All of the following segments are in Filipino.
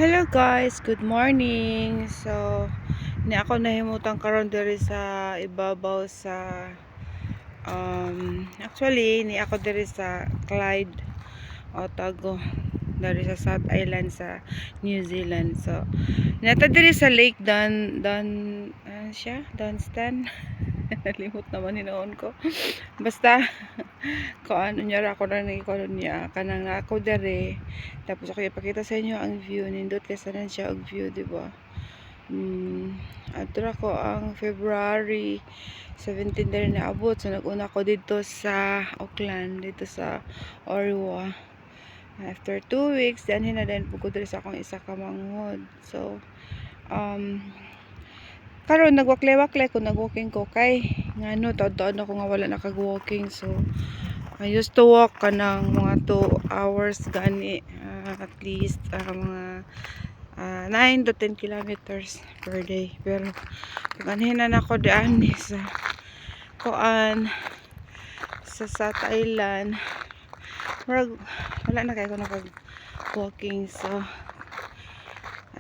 Hello guys, good morning. So, ni ako nahimutang karon diri sa ibabaw sa actually ni ako diri sa Clyde, Otago, diri sa South Island sa New Zealand. So, nata diri sa Lake Dunstan. Nalimot naman hinoon ko. Basta kuan unya ra ako na ni kuan niya kanang ako dere, tapos ako ipakita sa inyo ang view nindot kay sanan siya og view, di ba? Adra ko ang February 17 dere naabot, so naguna ko dito sa Auckland, dito sa Orwa. After 2 weeks then na din pugod diri sa akong isa ka manghod. So karon nagwaklay-waklay ko, nagwalking ko kay ngano taon-taon ako nga wala nakag-walking. So I used to walk kanang mga 2 hours gani, at least mga 9 to 10 kilometers per day. Pero kaganhinan ako daan sa kuan sa Thailand, wala na kayo ko nakag-walking. So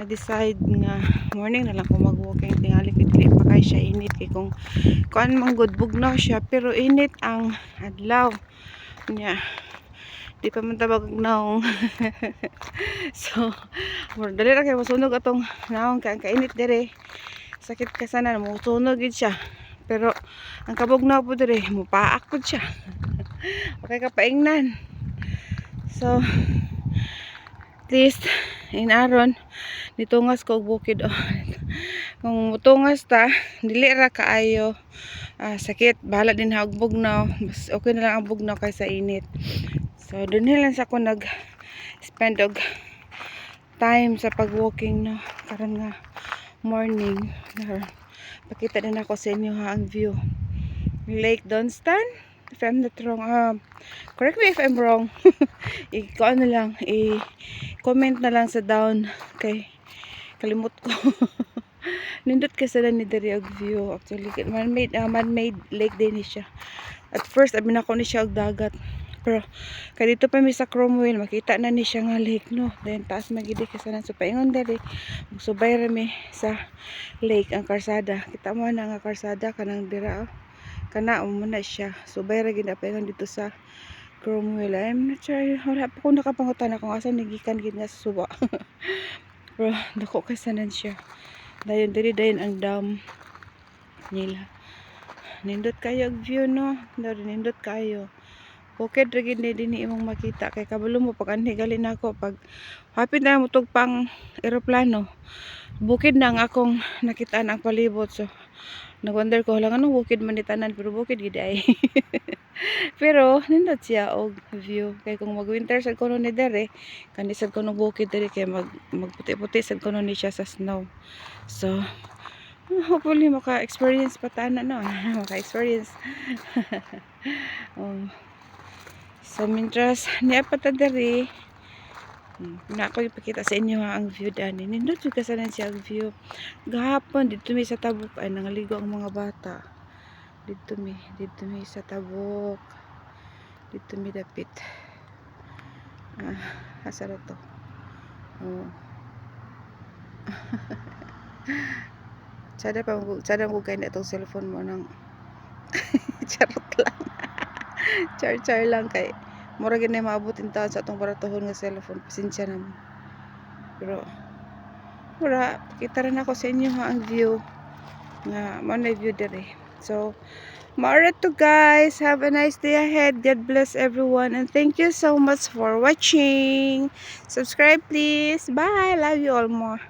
I decide nga morning na lang ko mag-walking, tingali kitli pa kay siya init kay kung kuan man good bugnaw siya pero init ang adlaw niya, di pa man tabag naong. So dali ra kay masunog atong naong kainit dire, sakit ka sana mo sunog gid siya, pero ang kabugnaw po dire mupaak pud siya. Okay ka paingnan. So at least in aron nitungas ko og bukid. Kung mutungas ta dili ra kaayo sakit, bahala din ha og bugnaw, mas okay na lang ang bugnaw kaysa init. So dunhi lang sa ako nag spend og time sa pag walking, no, karon nga morning. Pakita din ako sa inyo ha ang view Lake Dunstan, if I'm not wrong. Correct me if I'm wrong. I-comment na lang sa down kay kalimot ko. Nindot kasi na ni diri og view. Actually man-made lake din siya. At first abi na ko ni siya og dagat, pero kay dito pa mi sa Cromwell makita na ni siya nga lake, no. Then taas magidi kasanan, so paingon diri subay ra mi sa lake. Ang karsada kita mo na nga karsada kanang dira, kana mo na siya, subay ra gid paingon dito sa Cromwell. I'm not sure, wala pa ko nakapangutan kung asan nagikan gid nga suba. Pero dako kasanan siya. Dayon diri dayon ang dam nila. Nindot kayo ang view, no. Nindot kayo. Bukid ra gid dinhi imong makita kay kabalo mo pag anhi gali nako pag hapit na mo tug pang eroplano. Bukid na ang akong nakitaan ang palibot. So nagwonder ko lang anong bukid man ni tanan, pero bukid gid ay. Pero nindot siya og view kay kung mag-winter sad kuno ni dere kandi sad kuno bukid dere kay magputi-puti sad kuno ni siya sa snow. So hopefully maka-experience pa tanan, no. Maka-experience. So mintras niya pa ta dere na ako ipakita sa inyo ha ang view dani. Nindot jud kasanan siya ang view. Gahapon dito mi sa tabok ay nangaligo ang mga bata. Dito mi sa tabok. Dito mi dapit. Asa ra to? Sada mo kay na itong cellphone mo nang charot lang. Char lang kay mura gid na maabot in taon sa atong baratuhon nga cellphone. Pasensya na mo. Pero mura kita rin ako sa inyo ha ang view nga mo na view dere. So mara to guys, have a nice day ahead. God bless everyone and thank you so much for watching. Subscribe please. Bye, love you all more.